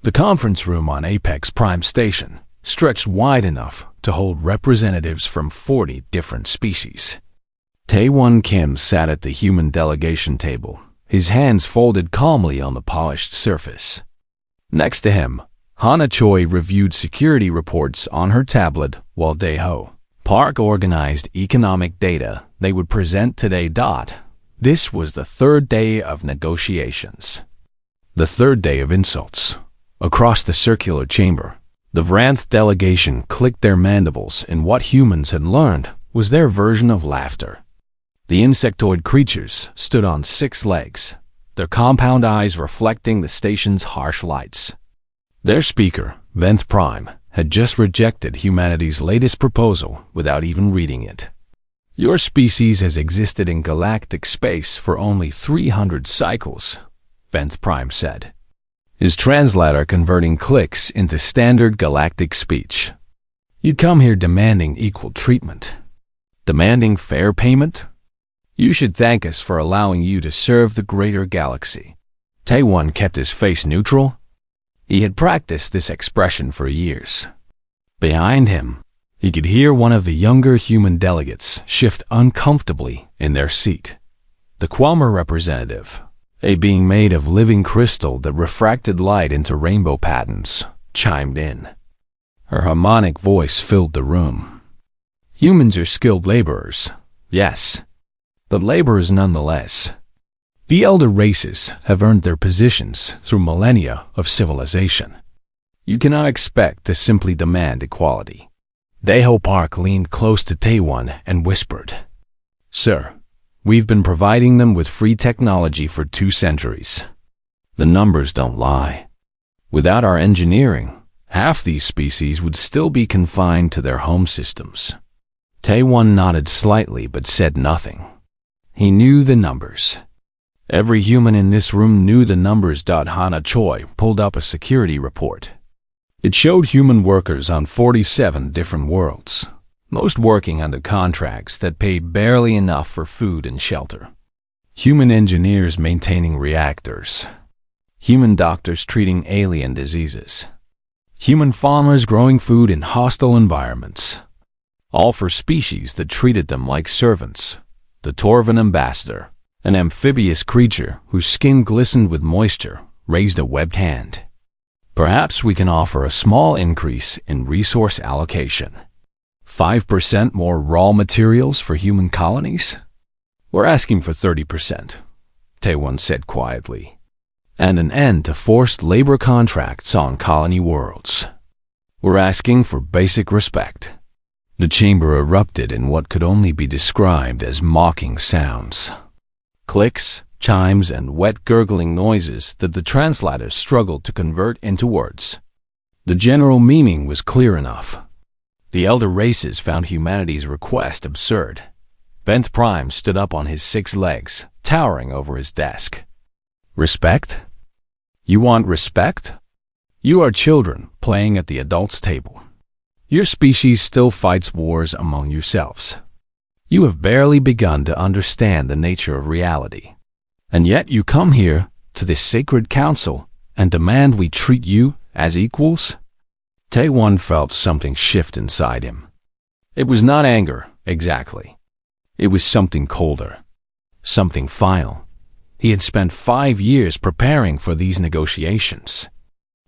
The conference room on Apex Prime Station stretched wide enough to hold representatives from 40 different species. Tae-Won Kim sat at the human delegation table, his hands folded calmly on the polished surface. Next to him, Hana Choi reviewed security reports on her tablet while Dae-ho Park organized economic data they would present today. This was the third day of negotiations. The third day of insults. Across the circular chamber, the Vranth delegation clicked their mandibles in what humans had learned was their version of laughter. The insectoid creatures stood on 6 legs, their compound eyes reflecting the station's harsh lights. Their speaker, Venth Prime, had just rejected humanity's latest proposal without even reading it. Your species has existed in galactic space for only 300 cycles, Venth Prime said, his translator converting clicks into standard galactic speech. You'd come here demanding equal treatment, demanding fair payment? You should thank us for allowing you to serve the greater galaxy. Tae-Won kept his face neutral. He had practiced this expression for years. Behind him, he could hear one of the younger human delegates shift uncomfortably in their seat. The Quelmer representative, a being made of living crystal that refracted light into rainbow patterns, chimed in. Her harmonic voice filled the room. Humans are skilled laborers, yes, but laborers nonetheless. The elder races have earned their positions through millennia of civilization. You cannot expect to simply demand equality. Dae-ho Park leaned close to Tae-Won and whispered, Sir, we've been providing them with free technology for 2 centuries. The numbers don't lie. Without our engineering, half these species would still be confined to their home systems. Tae-Won nodded slightly but said nothing. He knew the numbers. Every human in this room knew the numbers. Hana Choi pulled up a security report. It showed human workers on 47 different worlds, most working under contracts that paid barely enough for food and shelter. Human engineers maintaining reactors. Human doctors treating alien diseases. Human farmers growing food in hostile environments. All for species that treated them like servants. The Torvan ambassador, an amphibious creature whose skin glistened with moisture, raised a webbed hand. Perhaps we can offer a small increase in resource allocation. 5% more raw materials for human colonies? We're asking for 30%, Tae-Won said quietly. And an end to forced labor contracts on colony worlds. We're asking for basic respect. The chamber erupted in what could only be described as mocking sounds. Clicks, chimes, and wet gurgling noises that the translators struggled to convert into words. The general meaning was clear enough. The elder races found humanity's request absurd. Venth Prime stood up on his 6 legs, towering over his desk. Respect? You want respect? You are children playing at the adults' table. Your species still fights wars among yourselves. You have barely begun to understand the nature of reality. And yet you come here to this sacred council and demand we treat you as equals? Tae-Won felt something shift inside him. It was not anger, exactly. It was something colder, something final. He had spent 5 years preparing for these negotiations.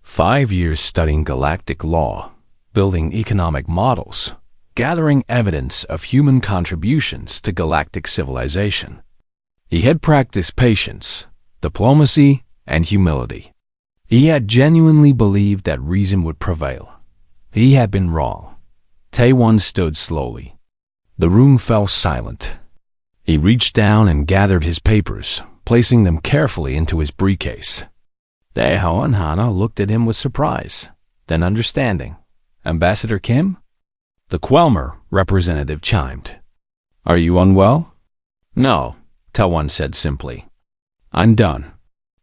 5 years studying galactic law, building economic models, gathering evidence of human contributions to galactic civilization. He had practiced patience, diplomacy, and humility. He had genuinely believed that reason would prevail. He had been wrong. Tae-Won stood slowly. The room fell silent. He reached down and gathered his papers, placing them carefully into his briefcase. Dae-ho and Hana looked at him with surprise, then understanding. Ambassador Kim? The Quelmer representative chimed. Are you unwell? No, Tae-Won said simply. I'm done.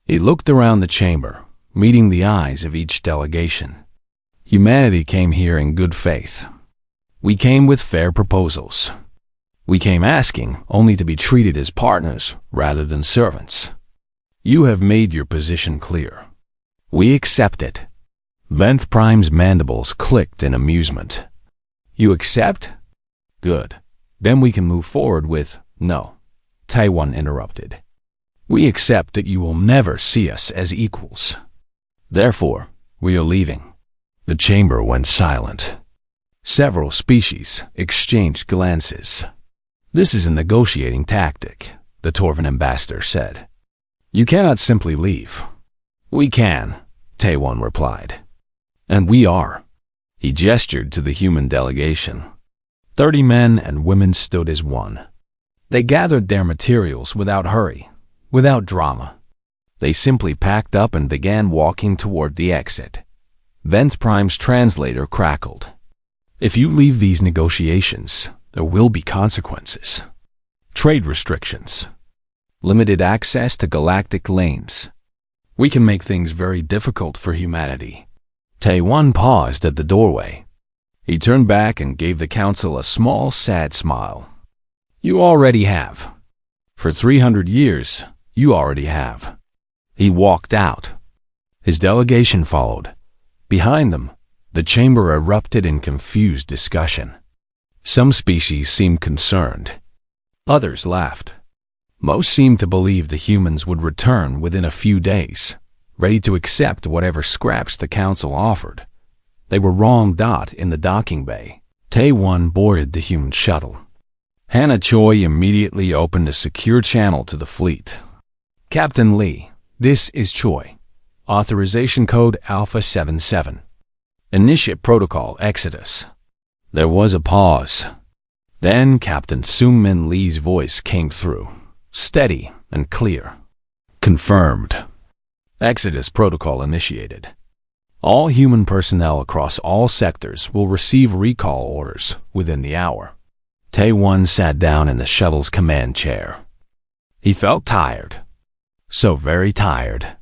He looked around the chamber, meeting the eyes of each delegation. Humanity came here in good faith. We came with fair proposals. We came asking only to be treated as partners rather than servants. You have made your position clear. We accept it. Venth Prime's mandibles clicked in amusement. You accept? Good. Then we can move forward with, no. Taiwan interrupted. We accept that you will never see us as equals. Therefore, we are leaving. The chamber went silent. Several species exchanged glances. This is a negotiating tactic, the Torvan ambassador said. You cannot simply leave. We can, Taiwan replied. And we are. He gestured to the human delegation. 30 men and women stood as one. They gathered their materials without hurry, without drama. They simply packed up and began walking toward the exit. Venth Prime's translator crackled. If you leave these negotiations, there will be consequences. Trade restrictions. Limited access to galactic lanes. We can make things very difficult for humanity. Taiwan paused at the doorway. He turned back and gave the council a small, sad smile. You already have. For 300 years, you already have. He walked out. His delegation followed. Behind them, the chamber erupted in confused discussion. Some species seemed concerned. Others laughed. Most seemed to believe the humans would return within a few days, ready to accept whatever scraps the council offered. They were wrong. In the docking bay, Taiwan boarded the human shuttle. Hannah Choi immediately opened a secure channel to the fleet. Captain Lee, this is Choi. Authorization code Alpha 77. Initiate protocol Exodus. There was a pause. Then Captain Sung-Min Lee's voice came through, steady and clear. Confirmed. Exodus protocol initiated. All human personnel across all sectors will receive recall orders within the hour. Tae-Won sat down in the shuttle's command chair. He felt tired. So very tired.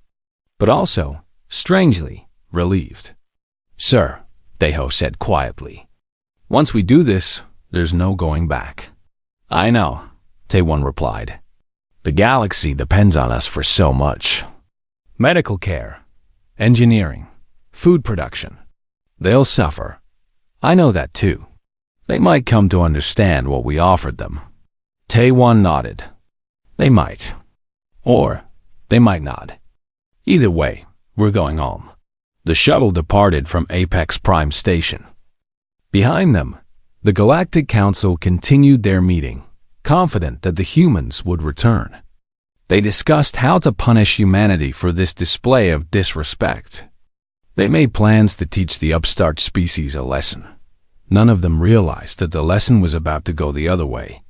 But also, strangely, relieved. Sir, Daeho said quietly. Once we do this, there's no going back. I know, Tae-Won replied. The galaxy depends on us for so much. Medical care, engineering, food production. They'll suffer. I know that too. They might come to understand what we offered them. Tae-Won nodded. They might. Or they might not. Either way, we're going home. The shuttle departed from Apex Prime Station. Behind them, the Galactic Council continued their meeting, confident that the humans would return. They discussed how to punish humanity for this display of disrespect. They made plans to teach the upstart species a lesson. None of them realized that the lesson was about to go the other way.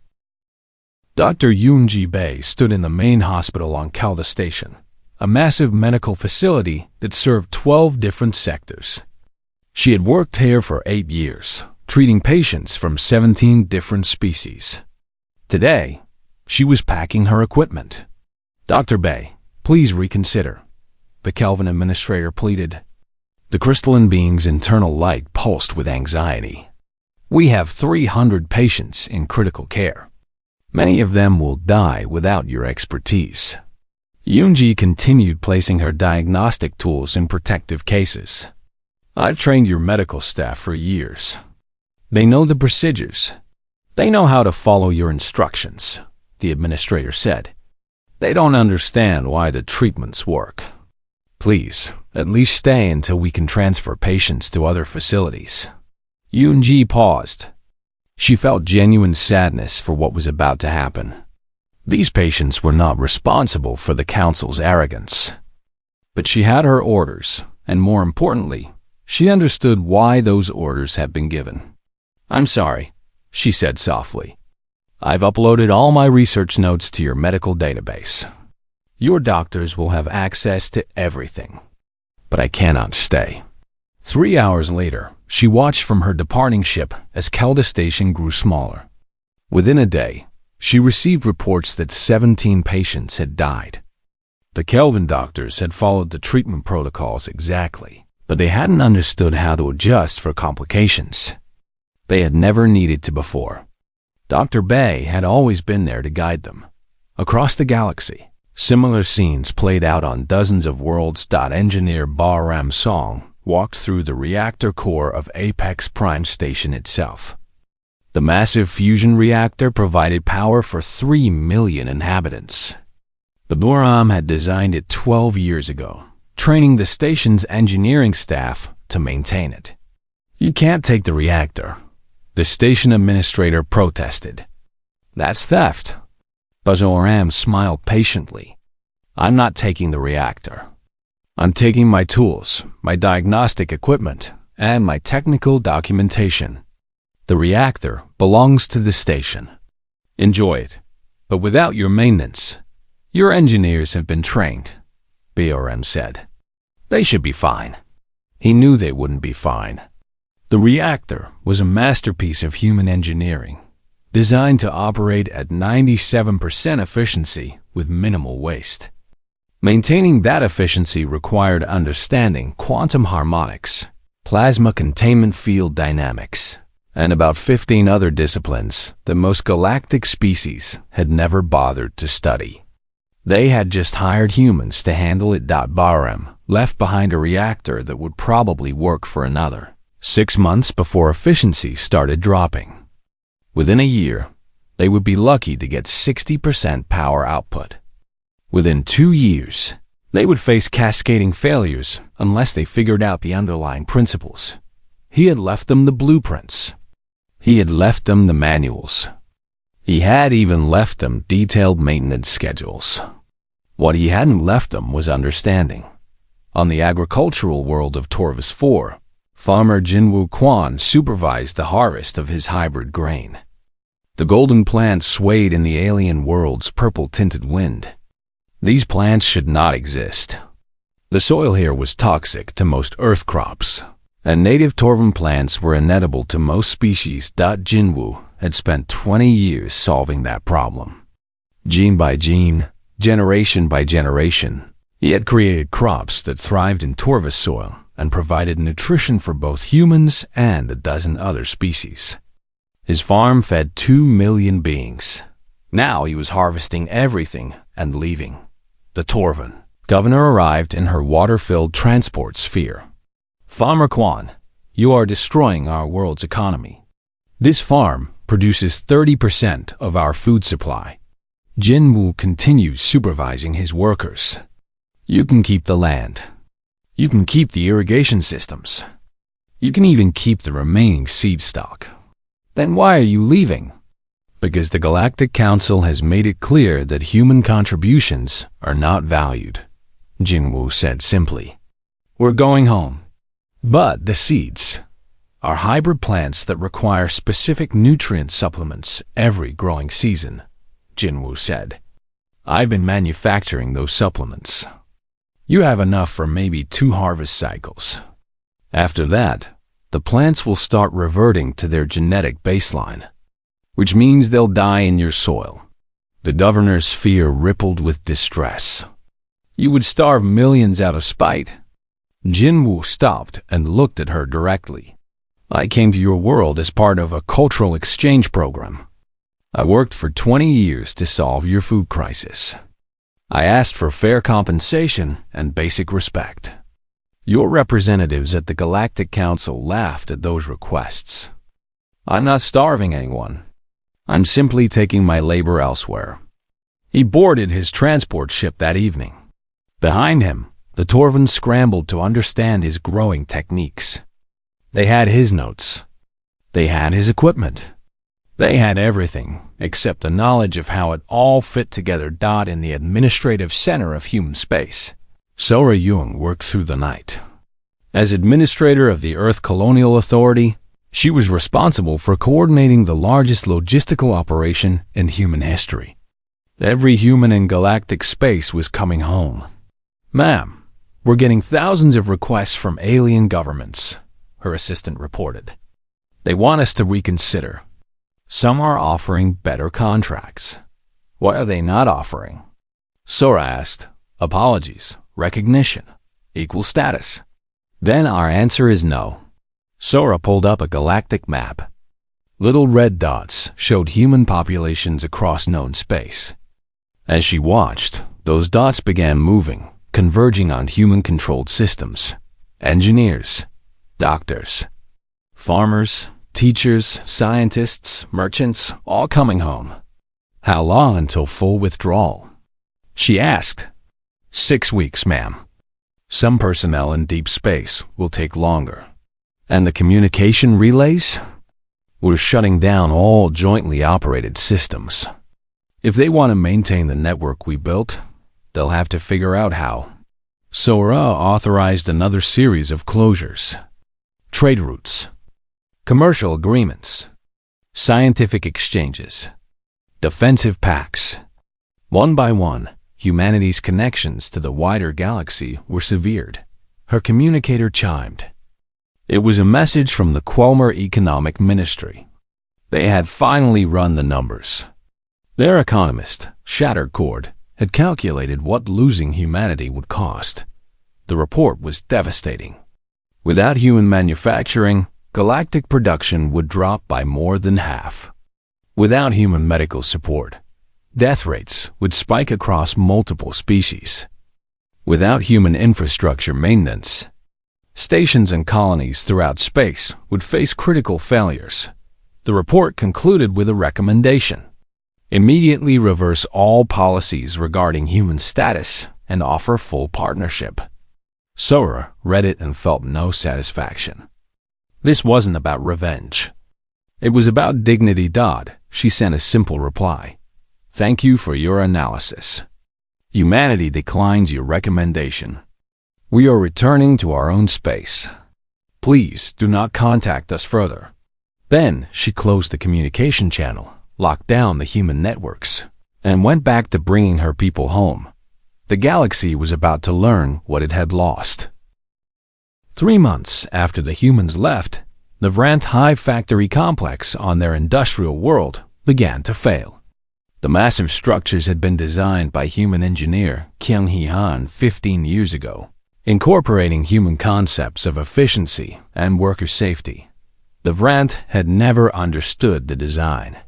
Dr. Yoon-ji Bae stood in the main hospital on Kalda Station, a massive medical facility that served 12 different sectors. She had worked here for 8 years, treating patients from 17 different species. Today, she was packing her equipment. Dr. Bae, please reconsider, the Kelvin administrator pleaded. The crystalline being's internal light pulsed with anxiety. We have 300 patients in critical care. Many of them will die without your expertise. Yoon-ji continued placing her diagnostic tools in protective cases. I've trained your medical staff for years. They know the procedures. They know how to follow your instructions, the administrator said. They don't understand why the treatments work. Please, at least stay until we can transfer patients to other facilities. Yoon-ji paused. She felt genuine sadness for what was about to happen. These patients were not responsible for the council's arrogance. But she had her orders, and more importantly, she understood why those orders had been given. I'm sorry, she said softly. I've uploaded all my research notes to your medical database. Your doctors will have access to everything. But I cannot stay. 3 hours later, she watched from her departing ship as Kalda Station grew smaller. Within a day, she received reports that 17 patients had died. The Kelvin doctors had followed the treatment protocols exactly, but they hadn't understood how to adjust for complications. They had never needed to before. Dr. Bae had always been there to guide them. Across the galaxy, similar scenes played out on dozens of worlds. Engineer Bahram Song walked through the reactor core of Apex Prime Station itself. The massive fusion reactor provided power for 3 million inhabitants. The Boram had designed it 12 years ago, training the station's engineering staff to maintain it. "You can't take the reactor," the station administrator protested. "That's theft." Boram smiled patiently. "I'm not taking the reactor. I'm taking my tools, my diagnostic equipment, and my technical documentation. The reactor belongs to the station. Enjoy it, but without your maintenance. Your engineers have been trained," Boram said. "They should be fine." He knew they wouldn't be fine. The reactor was a masterpiece of human engineering, designed to operate at 97% efficiency with minimal waste. Maintaining that efficiency required understanding quantum harmonics, plasma containment field dynamics, and about 15 other disciplines that most galactic species had never bothered to study. They had just hired humans to handle it. Boram left behind a reactor that would probably work for another 6 months before efficiency started dropping. Within a year, they would be lucky to get 60% power output. Within 2 years, they would face cascading failures unless they figured out the underlying principles. He had left them the blueprints. He had left them the manuals. He had even left them detailed maintenance schedules. What he hadn't left them was understanding. On the agricultural world of Torvus IV, farmer Jinwoo Quan supervised the harvest of his hybrid grain. The golden plants swayed in the alien world's purple-tinted wind. These plants should not exist. The soil here was toxic to most earth crops, and native Torvan plants were inedible to most species. Jinwoo had spent 20 years solving that problem. Gene by gene, generation by generation, he had created crops that thrived in Torvus soil and provided nutrition for both humans and a dozen other species. His farm fed 2 million beings. Now he was harvesting everything and leaving. The Torvan governor arrived in her water-filled transport sphere. "Farmer Quan, you are destroying our world's economy. This farm produces 30% of our food supply." Jinwoo continued supervising his workers. "You can keep the land. You can keep the irrigation systems. You can even keep the remaining seed stock. Then why are you leaving?" "Because the Galactic Council has made it clear that human contributions are not valued," Jinwoo said simply. "We're going home." "But the seeds are hybrid plants that require specific nutrient supplements every growing season," Jinwoo said. "I've been manufacturing those supplements. You have enough for maybe 2 harvest cycles. After that, the plants will start reverting to their genetic baseline, which means they'll die in your soil." The governor's fear rippled with distress. "You would starve millions out of spite." Jinwoo stopped and looked at her directly. "I came to your world as part of a cultural exchange program. I worked for 20 years to solve your food crisis. I asked for fair compensation and basic respect. Your representatives at the Galactic Council laughed at those requests. I'm not starving anyone. I'm simply taking my labor elsewhere." He boarded his transport ship that evening. Behind him, the Torvan scrambled to understand his growing techniques. They had his notes. They had his equipment. They had everything except the knowledge of how it all fit together. In the administrative center of human space, Sora Jung worked through the night. As administrator of the Earth Colonial Authority, she was responsible for coordinating the largest logistical operation in human history. Every human in galactic space was coming home. "Ma'am, we're getting thousands of requests from alien governments," her assistant reported. "They want us to reconsider. Some are offering better contracts. What are they not offering?" Sora asked. "Apologies, recognition, equal status." "Then our answer is no." Sora pulled up a galactic map. Little red dots showed human populations across known space. As she watched, those dots began moving, converging on human-controlled systems. Engineers, doctors, farmers, teachers, scientists, merchants, all coming home. How long until full withdrawal? She asked. 6 weeks, ma'am. Some personnel in deep space will take longer. And the communication relays? We're shutting down all jointly operated systems. If they want to maintain the network we built, they'll have to figure out how. Sora authorized another series of closures. Trade routes, commercial agreements, scientific exchanges, defensive pacts. One by one, humanity's connections to the wider galaxy were severed. Her communicator chimed. It was a message from the Quelmer Economic Ministry. They had finally run the numbers. Their economist, Shattercord, had calculated what losing humanity would cost. The report was devastating. Without human manufacturing, galactic production would drop by more than half. Without human medical support, death rates would spike across multiple species. Without human infrastructure maintenance, stations and colonies throughout space would face critical failures. The report concluded with a recommendation. Immediately reverse all policies regarding human status and offer full partnership. Sora read it and felt no satisfaction. This wasn't about revenge. It was about dignity. She sent a simple reply. Thank you for your analysis. Humanity declines your recommendation. We are returning to our own space. Please do not contact us further. Then she closed the communication channel, locked down the human networks, and went back to bringing her people home. The galaxy was about to learn what it had lost. 3 months after the humans left, the Vrant Hive factory complex on their industrial world began to fail. The massive structures had been designed by human engineer Kyung-hee Han 15 years ago, incorporating human concepts of efficiency and worker safety. The Vrant had never understood the design.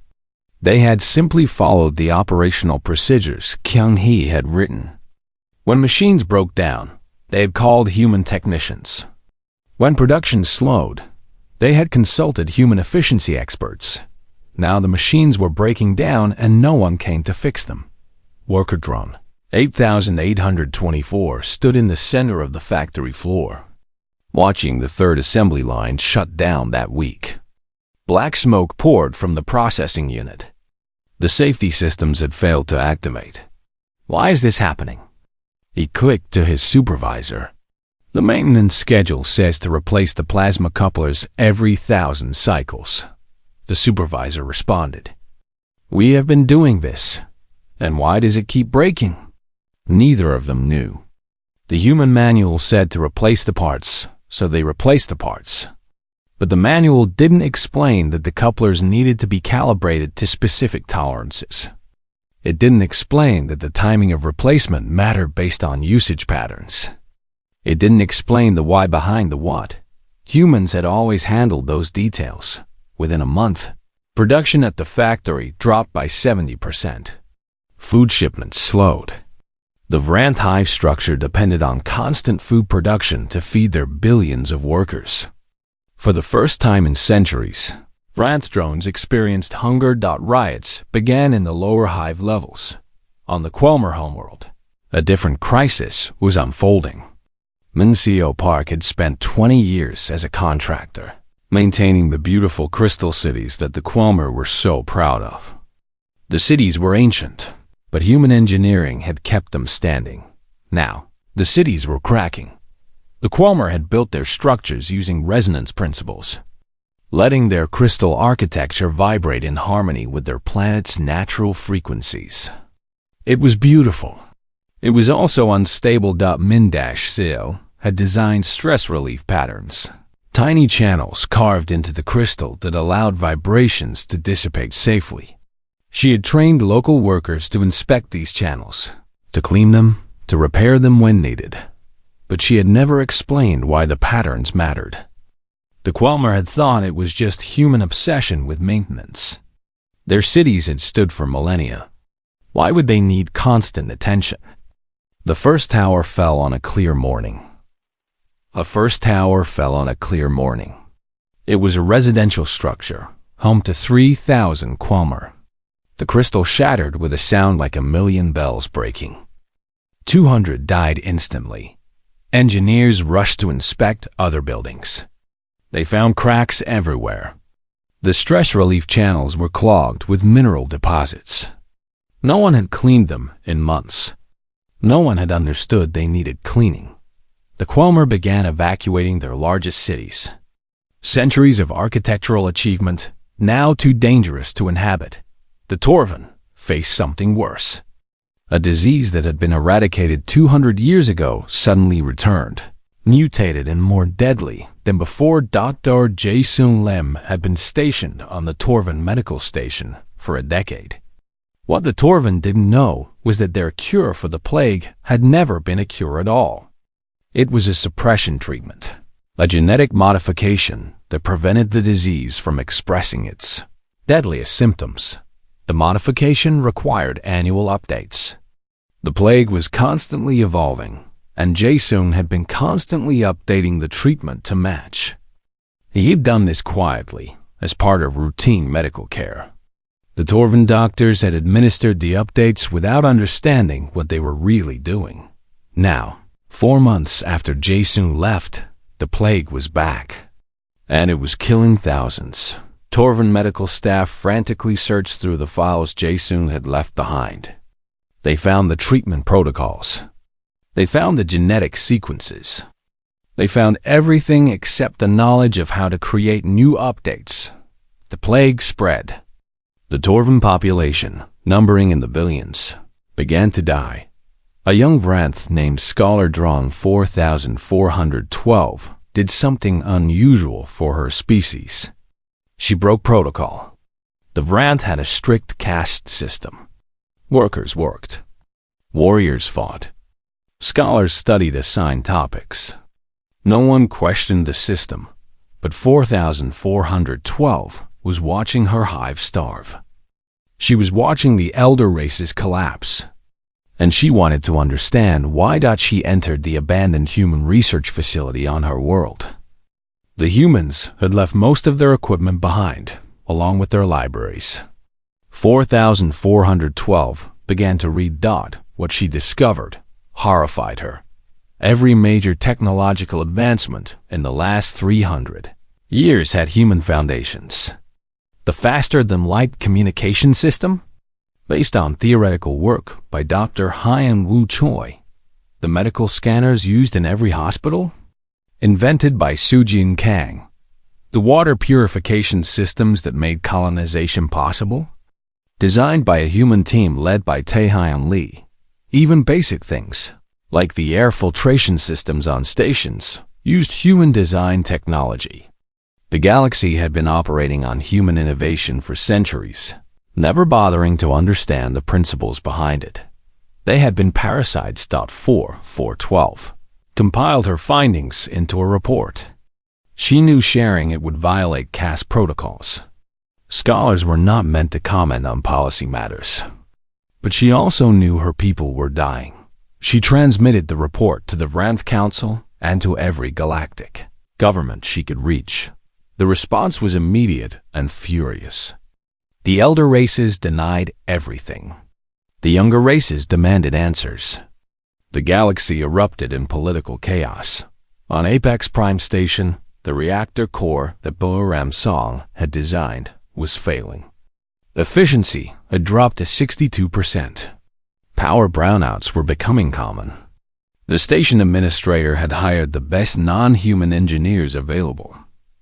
They had simply followed the operational procedures Kyung-hee had written. When machines broke down, they had called human technicians. When production slowed, they had consulted human efficiency experts. Now the machines were breaking down and no one came to fix them. Worker drone 8824 stood in the center of the factory floor, watching the third assembly line shut down that week. Black smoke poured from the processing unit. The safety systems had failed to activate. Why is this happening? He clicked to his supervisor. The maintenance schedule says to replace the plasma couplers every 1,000 cycles. The supervisor responded. We have been doing this. And why does it keep breaking? Neither of them knew. The human manual said to replace the parts, so they replaced the parts. But the manual didn't explain that the couplers needed to be calibrated to specific tolerances. It didn't explain that the timing of replacement mattered based on usage patterns. It didn't explain the why behind the what. Humans had always handled those details. Within a month, production at the factory dropped by 70%. Food shipments slowed. The Vrant Hive structure depended on constant food production to feed their billions of workers. For the first time in centuries, Vrant drones experienced hunger. Riots began in the lower hive levels. On the Quelmer homeworld, a different crisis was unfolding. Minseo Park had spent 20 years as a contractor, maintaining the beautiful crystal cities that the Quelmer were so proud of. The cities were ancient, but human engineering had kept them standing. Now, the cities were cracking. The Quelmer had built their structures using resonance principles, letting their crystal architecture vibrate in harmony with their planet's natural frequencies. It was beautiful. It was also unstable. Min-Seo had designed stress relief patterns, tiny channels carved into the crystal that allowed vibrations to dissipate safely. She had trained local workers to inspect these channels, to clean them, to repair them when needed. But she had never explained why the patterns mattered. The Quelmer had thought it was just human obsession with maintenance. Their cities had stood for millennia. Why would they need constant attention? The first tower fell on a clear morning. A first tower fell on a clear morning. It was a residential structure, home to 3,000 Qualmer. The crystal shattered with a sound like a million bells breaking. 200 died instantly. Engineers rushed to inspect other buildings. They found cracks everywhere. The stress relief channels were clogged with mineral deposits. No one had cleaned them in months. No one had understood they needed cleaning. The Qualmer began evacuating their largest cities. Centuries of architectural achievement, now too dangerous to inhabit. The Torvin faced something worse. A disease that had been eradicated 200 years ago suddenly returned, mutated and more deadly than before. Dr. Jae-Sung Lim had been stationed on the Torvin medical station for a decade. What the Torvin didn't know was that their cure for the plague had never been a cure at all. It was a suppression treatment, a genetic modification that prevented the disease from expressing its deadliest symptoms. The modification required annual updates. The plague was constantly evolving, and Jae-Sung had been constantly updating the treatment to match. He'd done this quietly, as part of routine medical care. The Torvin doctors had administered the updates without understanding what they were really doing. Now, 4 months after Jae-Sung left, the plague was back, and it was killing thousands. Torvin medical staff frantically searched through the files Jae-Sung had left behind. They found the treatment protocols. They found the genetic sequences. They found everything except the knowledge of how to create new updates. The plague spread. The Torvin population, numbering in the billions, began to die. A young Vranth named Scholar Drawn 4412 did something unusual for her species. She broke protocol. The Vranth had a strict caste system. Workers worked. Warriors fought. Scholars studied assigned topics. No one questioned the system, but 4412 was watching her hive starve. She was watching the elder races collapse, and she wanted to understand why she entered the abandoned human research facility on her world. The humans had left most of their equipment behind, along with their libraries. 4412 began to read. What she discovered horrified her. Every major technological advancement in the last 300 years had human foundations. The faster-than-light communication system, based on theoretical work by Dr. Hyan Woo Choi. The medical scanners used in every hospital, invented by Sujin Kang. The water purification systems that made colonization possible, designed by a human team led by Tae-Hyun Lee. Even basic things, like the air filtration systems on stations, used human-designed technology. The galaxy had been operating on human innovation for centuries, never bothering to understand the principles behind it. They had been parasites. 4412 compiled her findings into a report. She knew sharing it would violate caste protocols. Scholars were not meant to comment on policy matters. But she also knew her people were dying. She transmitted the report to the Vranth Council and to every galactic government she could reach. The response was immediate and furious. The elder races denied everything. The younger races demanded answers. The galaxy erupted in political chaos. On Apex Prime Station, the reactor core that Bo-Ram Song had designed was failing. Efficiency had dropped to 62%. Power brownouts were becoming common. The station administrator had hired the best non-human engineers available.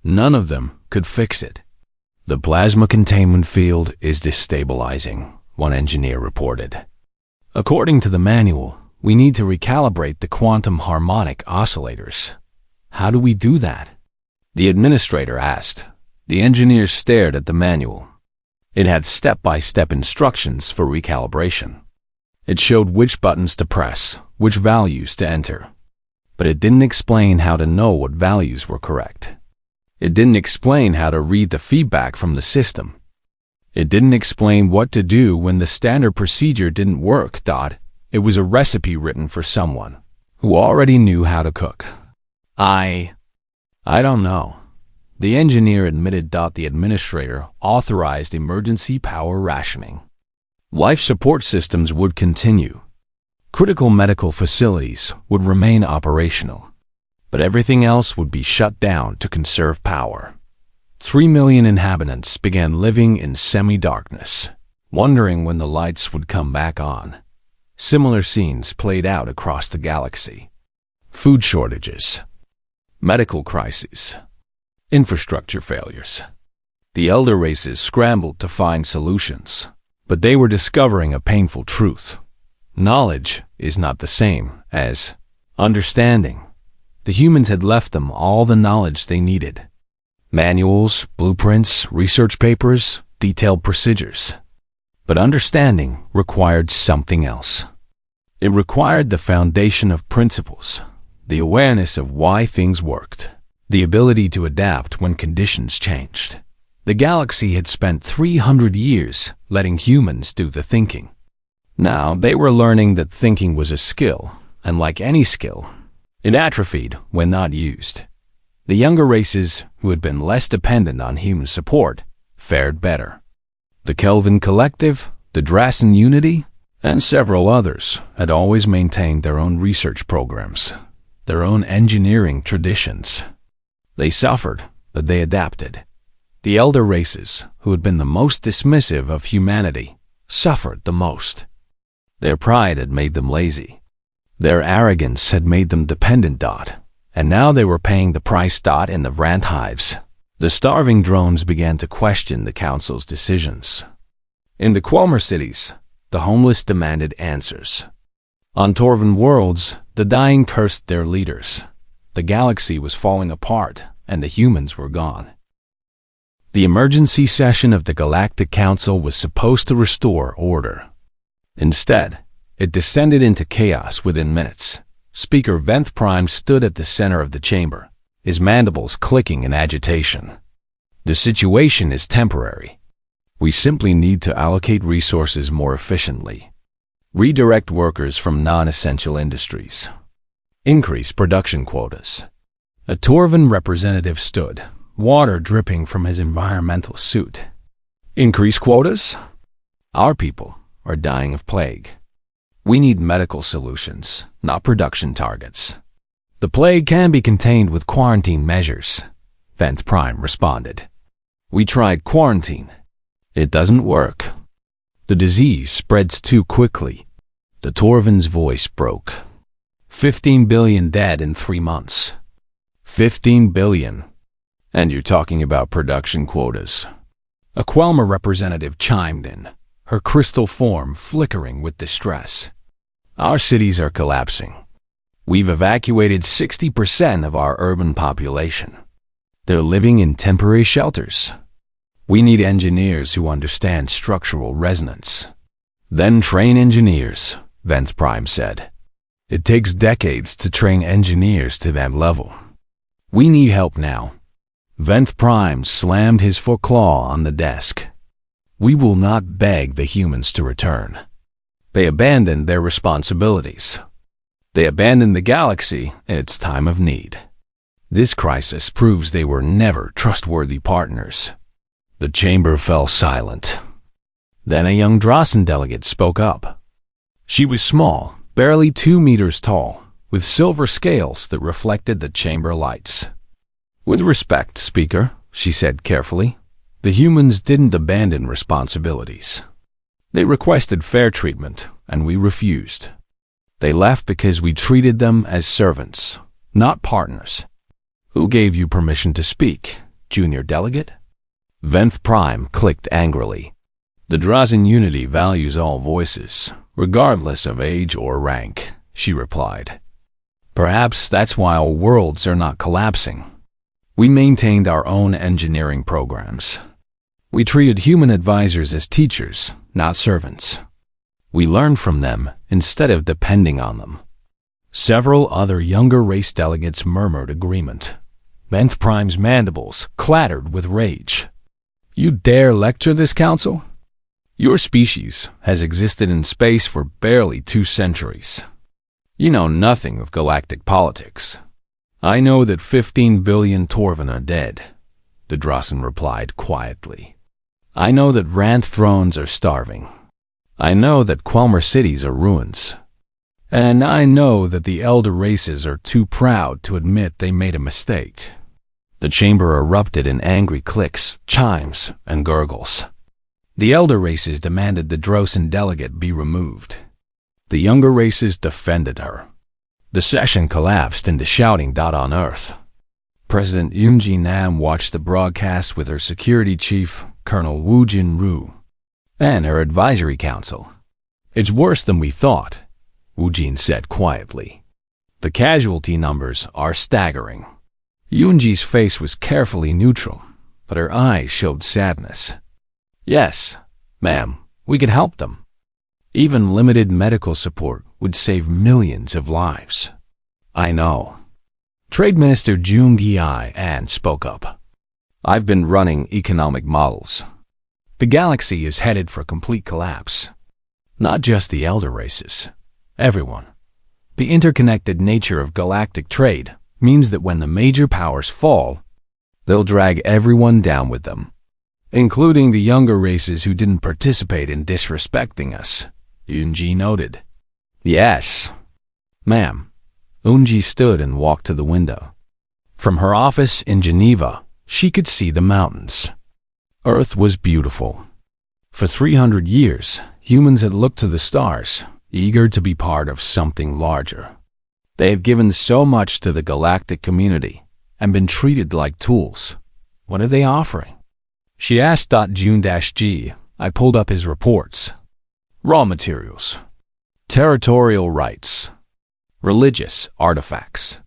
None of them could fix it. The plasma containment field is destabilizing, one engineer reported. According to the manual, we need to recalibrate the quantum harmonic oscillators. How do we do that? The administrator asked. The engineers stared at the manual. It had step-by-step instructions for recalibration. It showed which buttons to press, which values to enter. But it didn't explain how to know what values were correct. It didn't explain how to read the feedback from the system. It didn't explain what to do when the standard procedure didn't work. It was a recipe written for someone who already knew how to cook. I don't know. The engineer admitted that the administrator authorized emergency power rationing. Life support systems would continue. Critical medical facilities would remain operational, but everything else would be shut down to conserve power. 3 million inhabitants began living in semi-darkness, wondering when the lights would come back on. Similar scenes played out across the galaxy. Food shortages, medical crises, infrastructure failures. The elder races scrambled to find solutions, but they were discovering a painful truth. Knowledge is not the same as understanding. The humans had left them all the knowledge they needed. Manuals, blueprints, research papers, detailed procedures. But understanding required something else. It required the foundation of principles, the awareness of why things worked, the ability to adapt when conditions changed. The galaxy had spent 300 years letting humans do the thinking. Now they were learning that thinking was a skill, and like any skill, it atrophied when not used. The younger races, who had been less dependent on human support, fared better. The Kelvin Collective, the Drasen Unity, and several others had always maintained their own research programs, their own engineering traditions. They suffered, but they adapted. The elder races, who had been the most dismissive of humanity, suffered the most. Their pride had made them lazy. Their arrogance had made them dependent. And now they were paying the price. In the rant hives, the starving drones began to question the council's decisions. In the Quelmer cities, the homeless demanded answers. On Torvan worlds, the dying cursed their leaders. The galaxy was falling apart, and the humans were gone. The emergency session of the Galactic Council was supposed to restore order. Instead, it descended into chaos within minutes. Speaker Venth Prime stood at the center of the chamber, his mandibles clicking in agitation. The situation is temporary. We simply need to allocate resources more efficiently. Redirect workers from non-essential industries. Increase production quotas. A Torvan representative stood, water dripping from his environmental suit. Increase quotas? Our people are dying of plague. We need medical solutions, not production targets. The plague can be contained with quarantine measures, Venth Prime responded. We tried quarantine. It doesn't work. The disease spreads too quickly. The Torvan's voice broke. 15 billion dead in 3 months. 15 billion. And you're talking about production quotas. A Quelmer representative chimed in, her crystal form flickering with distress. Our cities are collapsing. We've evacuated 60% of our urban population. They're living in temporary shelters. We need engineers who understand structural resonance. Then train engineers, Venth Prime said. It takes decades to train engineers to that level. We need help now. Venth Prime slammed his foot claw on the desk. We will not beg the humans to return. They abandoned their responsibilities. They abandoned the galaxy in its time of need. This crisis proves they were never trustworthy partners. The chamber fell silent. Then a young Drasen delegate spoke up. She was small, barely 2 meters tall, with silver scales that reflected the chamber lights. With respect, Speaker, she said carefully, the humans didn't abandon responsibilities. They requested fair treatment, and we refused. They left because we treated them as servants, not partners. Who gave you permission to speak, junior delegate? Venth Prime clicked angrily. The Drasen Unity values all voices, regardless of age or rank, she replied. Perhaps that's why our worlds are not collapsing. We maintained our own engineering programs. We treated human advisors as teachers, not servants. We learned from them instead of depending on them. Several other younger race delegates murmured agreement. Venth Prime's mandibles clattered with rage. You dare lecture this council? Your species has existed in space for barely 2 centuries. You know nothing of galactic politics. I know that 15 billion Torvin are dead, the Drossen replied quietly. I know that Ranth thrones are starving. I know that Quelmer cities are ruins. And I know that the elder races are too proud to admit they made a mistake. The chamber erupted in angry clicks, chimes, and gurgles. The elder races demanded the Drossen delegate be removed. The younger races defended her. The session collapsed into shouting on Earth. President Yoonji Nam watched the broadcast with her security chief, Colonel Woo Jin-ru, and her advisory council. It's worse than we thought, Woo Jin said quietly. The casualty numbers are staggering. Yoonji's face was carefully neutral, but her eyes showed sadness. Yes, ma'am, we could help them. Even limited medical support would save millions of lives. I know. Trade Minister Jung Gi-an spoke up. I've been running economic models. The galaxy is headed for complete collapse. Not just the elder races. Everyone. The interconnected nature of galactic trade means that when the major powers fall, they'll drag everyone down with them, including the younger races who didn't participate in disrespecting us, Yoonji noted. Yes, ma'am. Yoonji stood and walked to the window. From her office in Geneva, she could see the mountains. Earth was beautiful. For 300 years, humans had looked to the stars, eager to be part of something larger. They had given so much to the galactic community and been treated like tools. What are they offering? She asked Jun-G. I pulled up his reports. Raw materials, territorial rights, religious artifacts.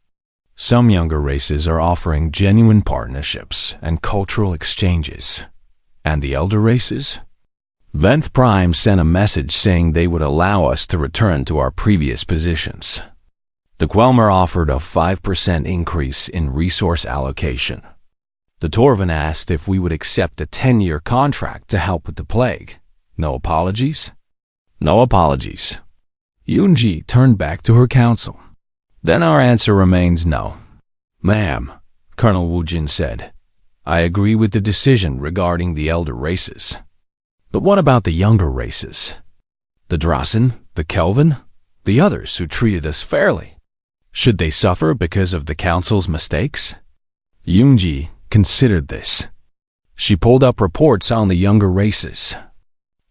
Some younger races are offering genuine partnerships and cultural exchanges. And the elder races? Venth Prime sent a message saying they would allow us to return to our previous positions. The Quelmer offered a 5% increase in resource allocation. The Torvin asked if we would accept a 10-year contract to help with the plague. No apologies? No apologies. Yoonji turned back to her counsel. Then our answer remains no. Ma'am, Colonel Woo Jin said, I agree with the decision regarding the elder races. But what about the younger races? The Drossen, the Kelvin, the others who treated us fairly? Should they suffer because of the Council's mistakes? Yoonji considered this. She pulled up reports on the younger races.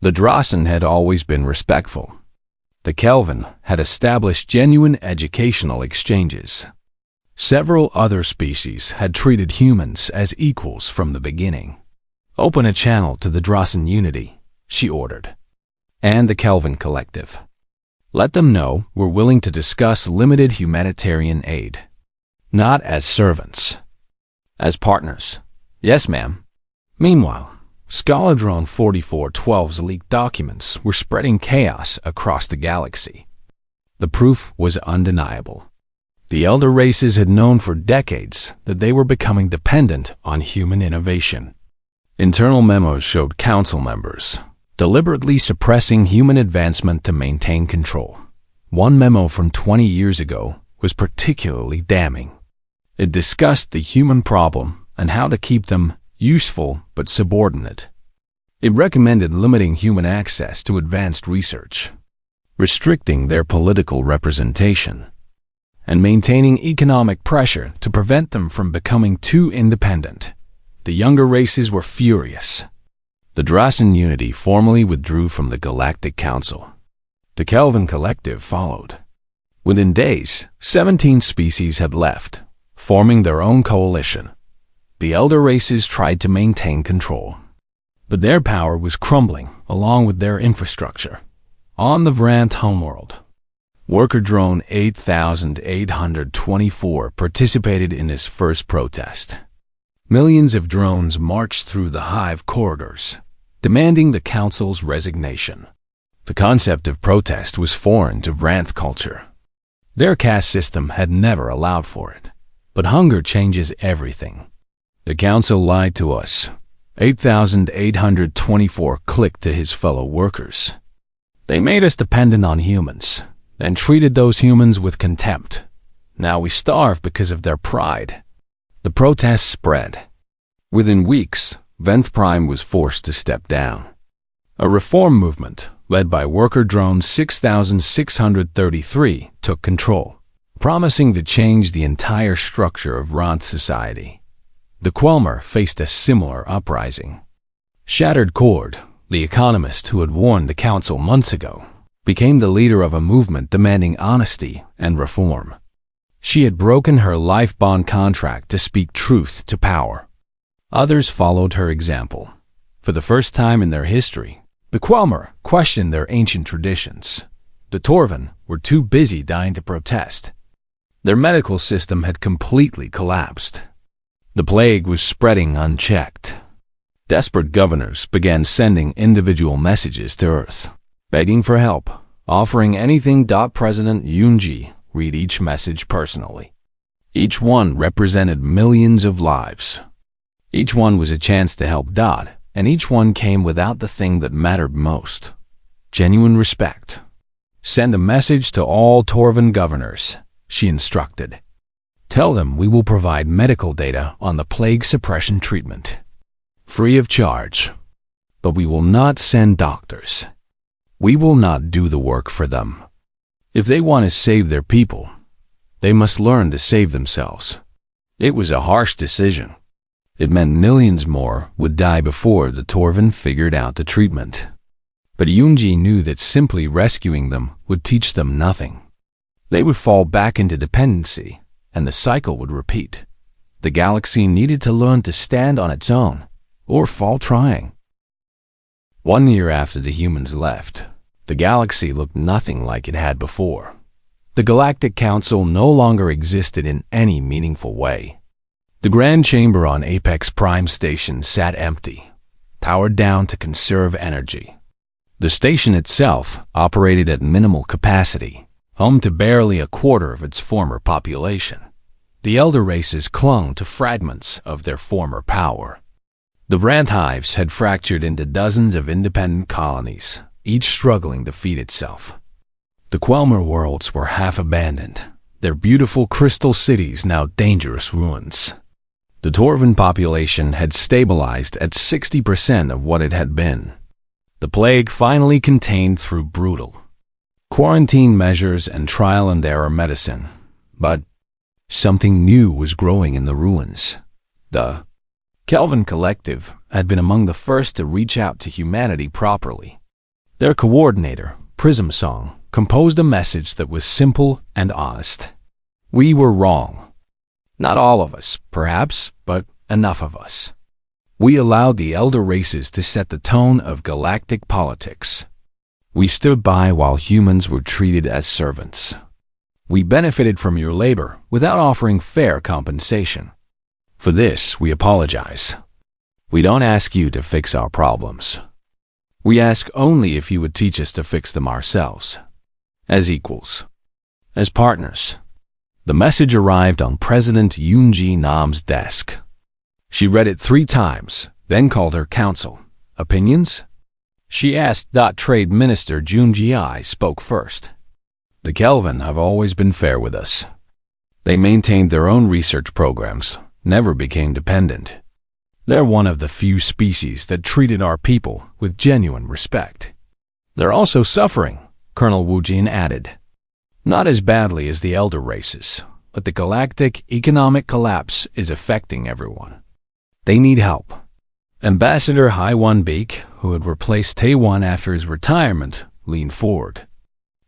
The Drossen had always been respectful. The Kelvin had established genuine educational exchanges. Several other species had treated humans as equals from the beginning. Open a channel to the Drossen Unity, she ordered, and the Kelvin Collective. Let them know we're willing to discuss limited humanitarian aid. Not as servants. As partners. Yes, ma'am. Meanwhile, Scaladron 4412's leaked documents were spreading chaos across the galaxy. The proof was undeniable. The elder races had known for decades that they were becoming dependent on human innovation. Internal memos showed council members deliberately suppressing human advancement to maintain control. One memo from 20 years ago was particularly damning. It discussed the human problem and how to keep them useful but subordinate. It recommended limiting human access to advanced research, restricting their political representation, and maintaining economic pressure to prevent them from becoming too independent. The younger races were furious. The Drossen Unity formally withdrew from the Galactic Council. The Kelvin Collective followed. Within days, 17 species had left, forming their own coalition. The elder races tried to maintain control, but their power was crumbling along with their infrastructure. On the Vrant homeworld, worker drone 8824 participated in his first protest. Millions of drones marched through the hive corridors, demanding the council's resignation. The concept of protest was foreign to Vranth culture. Their caste system had never allowed for it. But hunger changes everything. The council lied to us. 8824 clicked to his fellow workers. They made us dependent on humans, and treated those humans with contempt. Now we starve because of their pride. The protests spread. Within weeks, Venth Prime was forced to step down. A reform movement, led by worker drone 6633, took control, promising to change the entire structure of Rant society. The Quelmer faced a similar uprising. Shattered Cord, the economist who had warned the council months ago, became the leader of a movement demanding honesty and reform. She had broken her life bond contract to speak truth to power. Others followed her example. For the first time in their history, the Quelmer questioned their ancient traditions. The Torven were too busy dying to protest. Their medical system had completely collapsed. The plague was spreading unchecked. Desperate governors began sending individual messages to Earth, begging for help, offering anything. President Yunji read each message personally. Each one represented millions of lives. Each one was a chance to help Dot, and each one came without the thing that mattered most: genuine respect. Send a message to all Torven governors, she instructed. Tell them we will provide medical data on the plague suppression treatment, free of charge. But we will not send doctors. We will not do the work for them. If they want to save their people, they must learn to save themselves. It was a harsh decision. It meant millions more would die before the Torven figured out the treatment. But Yunji knew that simply rescuing them would teach them nothing. They would fall back into dependency, and the cycle would repeat. The galaxy needed to learn to stand on its own, or fall trying. 1 year after the humans left, the galaxy looked nothing like it had before. The Galactic Council no longer existed in any meaningful way. The Grand Chamber on Apex Prime Station sat empty, powered down to conserve energy. The station itself operated at minimal capacity, home to barely a quarter of its former population. The elder races clung to fragments of their former power. The Vrant hives had fractured into dozens of independent colonies, each struggling to feed itself. The Quelmer worlds were half abandoned, their beautiful crystal cities now dangerous ruins. The Torven population had stabilized at 60% of what it had been. The plague finally contained through brutal quarantine measures and trial-and-error medicine. But something new was growing in the ruins. The Kelvin Collective had been among the first to reach out to humanity properly. Their coordinator, Prism Song, composed a message that was simple and honest. We were wrong. Not all of us, perhaps, but enough of us. We allowed the elder races to set the tone of galactic politics. We stood by while humans were treated as servants. We benefited from your labor without offering fair compensation. For this, we apologize. We don't ask you to fix our problems. We ask only if you would teach us to fix them ourselves. As equals. As partners. The message arrived on President Yunji Nam's desk. She read it 3 times, then called her council. Opinions? She asked. Trade Minister Junji spoke first. The Kelvin have always been fair with us. They maintained their own research programs, never became dependent. They're one of the few species that treated our people with genuine respect. They're also suffering, Colonel Wujin added. Not as badly as the elder races, but the galactic economic collapse is affecting everyone. They need help. Ambassador Haiwan Beek, who had replaced Taewon after his retirement, leaned forward.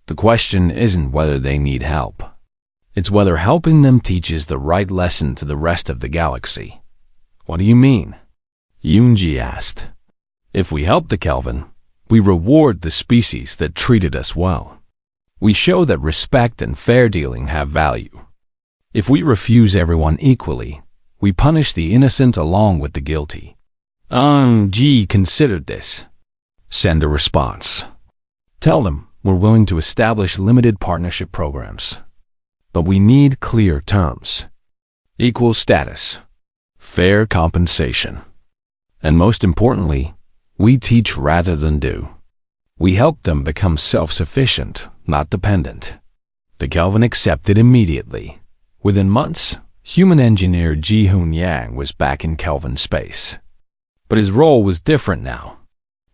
The question isn't whether they need help. It's whether helping them teaches the right lesson to the rest of the galaxy. What do you mean? Yunji asked. If we help the Kelvin, we reward the species that treated us well. We show that respect and fair dealing have value. If we refuse everyone equally, we punish the innocent along with the guilty. G considered this. Send a response. Tell them we're willing to establish limited partnership programs. But we need clear terms. Equal status. Fair compensation. And most importantly, we teach rather than do. We help them become self-sufficient, not dependent. The Kelvin accepted immediately. Within months, human engineer Ji-Hoon Yang was back in Kelvin space. But his role was different now.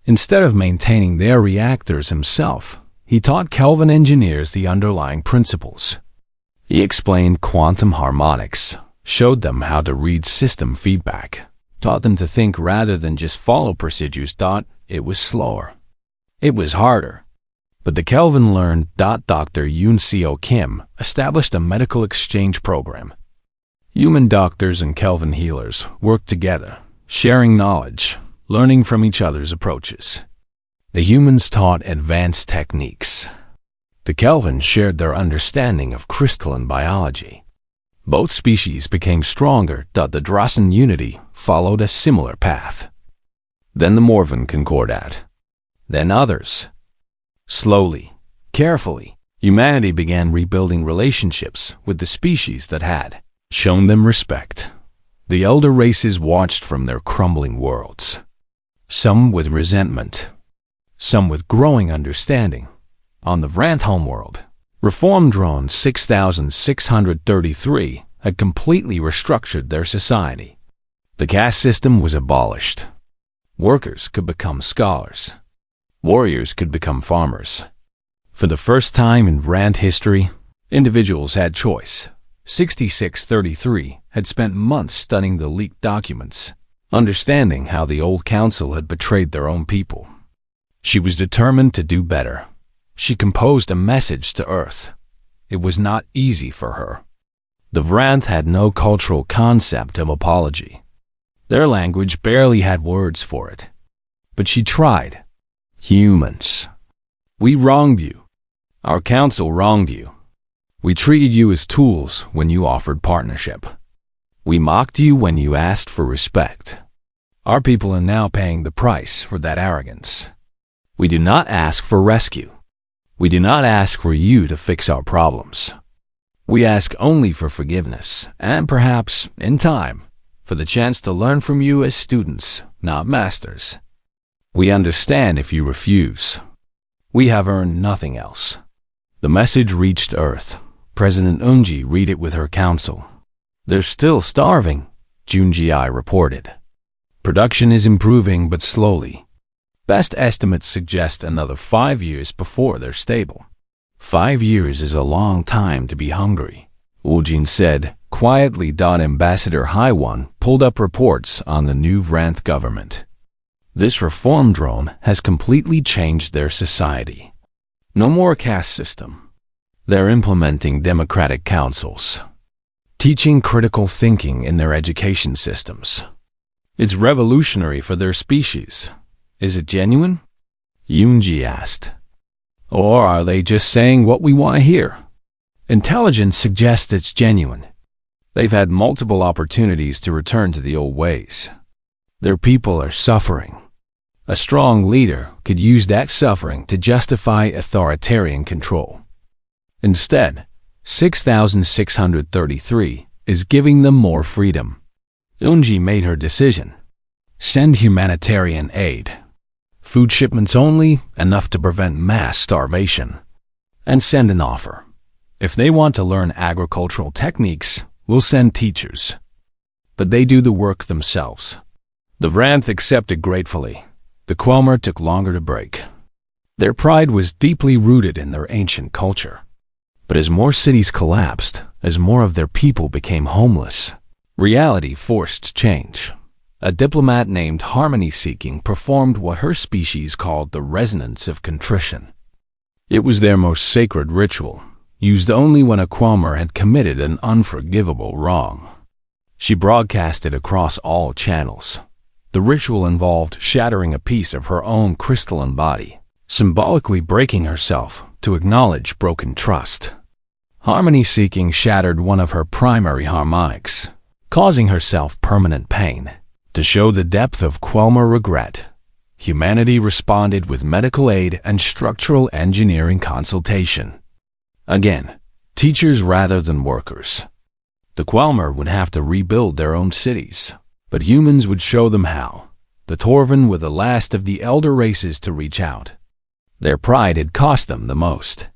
Instead of maintaining their reactors himself, he taught Kelvin engineers the underlying principles. He explained quantum harmonics, showed them how to read system feedback, taught them to think rather than just follow procedures. It was slower. It was harder. But the Kelvin learned. Dr. Yoon Seo Kim established a medical exchange program. Human doctors and Kelvin healers worked together, sharing knowledge, learning from each other's approaches. The humans taught advanced techniques. The Kelvin shared their understanding of crystalline biology. Both species became stronger. The Drossen unity followed a similar path. Then the Morven Concordat. Then others. Slowly, carefully, humanity began rebuilding relationships with the species that had shown them respect. The elder races watched from their crumbling worlds, some with resentment, some with growing understanding. On the Vrant homeworld, reform drone 6633 had completely restructured their society. The caste system was abolished. Workers could become scholars. Warriors could become farmers. For the first time in Vrant history, individuals had choice. 6633 had spent months studying the leaked documents, understanding how the old council had betrayed their own people. She was determined to do better. She composed a message to Earth. It was not easy for her. The Vrant had no cultural concept of apology. Their language barely had words for it. But she tried. Humans. We wronged you. Our council wronged you. We treated you as tools when you offered partnership. We mocked you when you asked for respect. Our people are now paying the price for that arrogance. We do not ask for rescue. We do not ask for you to fix our problems. We ask only for forgiveness and perhaps, in time, for the chance to learn from you as students, not masters. We understand if you refuse. We have earned nothing else. The message reached Earth. President Eunji read it with her council. They're still starving, Junji-I reported. Production is improving but slowly. Best estimates suggest another 5 years before they're stable. 5 years is a long time to be hungry, Woojin said quietly. Ambassador Haiwan pulled up reports on the new Vrant government. This reform drone has completely changed their society. No more caste system. They're implementing democratic councils, teaching critical thinking in their education systems. It's revolutionary for their species. Is it genuine? Yoonji asked. Or are they just saying what we want to hear? Intelligence suggests it's genuine. They've had multiple opportunities to return to the old ways. Their people are suffering. A strong leader could use that suffering to justify authoritarian control. Instead, 6633 is giving them more freedom. Eunji made her decision. Send humanitarian aid. Food shipments only, enough to prevent mass starvation. And send an offer. If they want to learn agricultural techniques, we'll send teachers. But they do the work themselves. The Vrant accepted gratefully. The Quelmer took longer to break. Their pride was deeply rooted in their ancient culture. But as more cities collapsed, as more of their people became homeless, reality forced change. A diplomat named Harmony Seeking performed what her species called the resonance of contrition. It was their most sacred ritual, used only when a Quelmer had committed an unforgivable wrong. She broadcast it across all channels. The ritual involved shattering a piece of her own crystalline body, symbolically breaking herself to acknowledge broken trust. Harmony Seeking shattered one of her primary harmonics, causing herself permanent pain. To show the depth of Quelmer regret, humanity responded with medical aid and structural engineering consultation. Again, teachers rather than workers. The Quelmer would have to rebuild their own cities, but humans would show them how. The Torven were the last of the elder races to reach out. Their pride had cost them the most.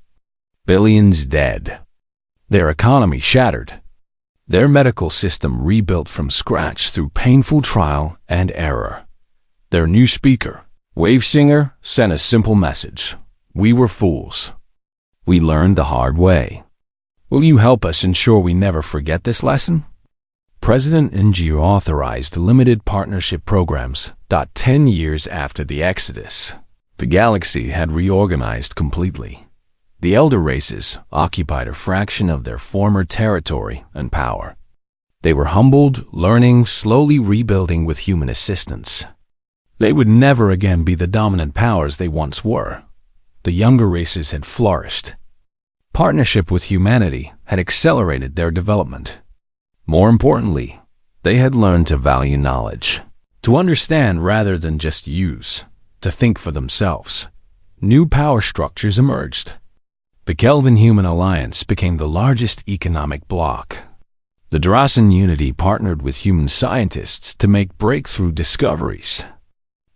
Billions dead. Their economy shattered. Their medical system rebuilt from scratch through painful trial and error. Rebuilt from scratch through painful trial and error. Their new speaker, Wave Singer, sent a simple message. We were fools. We learned the hard way. Will you help us ensure we never forget this lesson? President Ng authorized limited partnership programs. 10 years after the Exodus, the galaxy had reorganized completely. The elder races occupied a fraction of their former territory and power. They were humbled, learning, slowly rebuilding with human assistance. They would never again be the dominant powers they once were. The younger races had flourished. Partnership with humanity had accelerated their development. More importantly, they had learned to value knowledge, to understand rather than just use, to think for themselves. New power structures emerged. The Kelvin-Human Alliance became the largest economic bloc. The Drasan Unity partnered with human scientists to make breakthrough discoveries.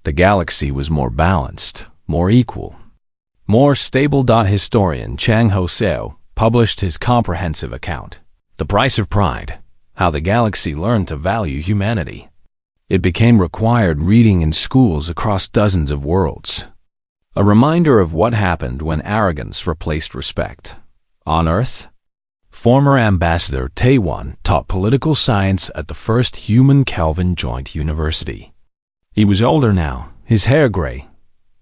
The galaxy was more balanced, more equal, more stable. Historian Chang Hoseo published his comprehensive account, The Price of Pride, How the Galaxy Learned to Value Humanity. It became required reading in schools across dozens of worlds. A reminder of what happened when arrogance replaced respect. On Earth, former Ambassador Taewon taught political science at the first human Kelvin Joint University. He was older now, his hair gray,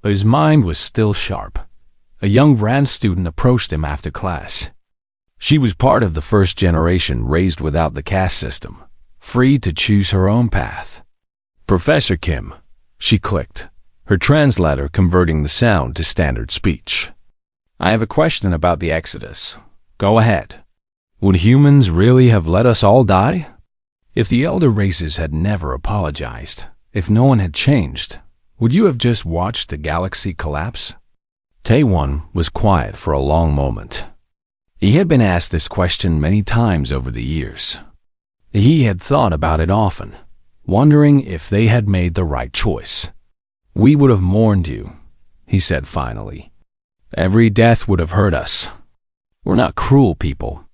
but his mind was still sharp. A young Vran student approached him after class. She was part of the first generation raised without the caste system, free to choose her own path. Professor Kim, she clicked, her translator converting the sound to standard speech. I have a question about the Exodus. Go ahead. Would humans really have let us all die? If the elder races had never apologized, if no one had changed, would you have just watched the galaxy collapse? Taewon was quiet for a long moment. He had been asked this question many times over the years. He had thought about it often, wondering if they had made the right choice. We would have mourned you, he said finally. Every death would have hurt us. We're not cruel people.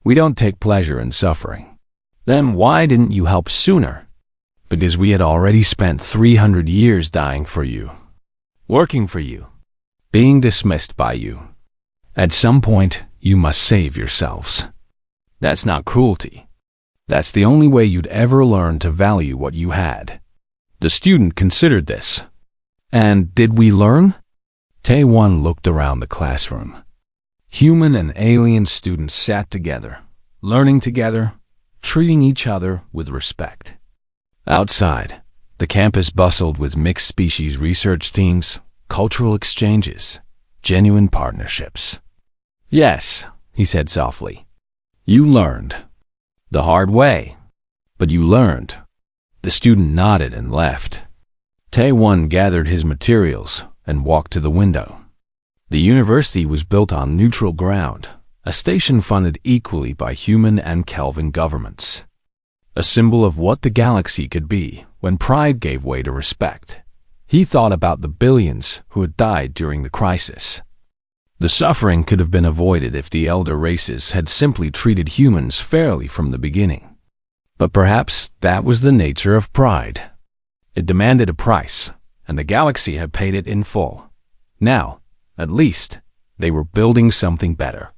We don't take pleasure in suffering. Then why didn't you help sooner? Because we had already spent 300 years dying for you, working for you, being dismissed by you. At some point, you must save yourselves. That's not cruelty. That's the only way you'd ever learn to value what you had. The student considered this. And did we learn? Taewon looked around the classroom. Human and alien students sat together, learning together, treating each other with respect. Outside, the campus bustled with mixed species research teams, cultural exchanges, genuine partnerships. Yes, he said softly. You learned. The hard way. But you learned. The student nodded and left. Taewon gathered his materials and walked to the window. The university was built on neutral ground, a station funded equally by human and Kelvin governments. A symbol of what the galaxy could be when pride gave way to respect. He thought about the billions who had died during the crisis. The suffering could have been avoided if the elder races had simply treated humans fairly from the beginning. But perhaps that was the nature of pride. It demanded a price, and the galaxy had paid it in full. Now, at least, they were building something better.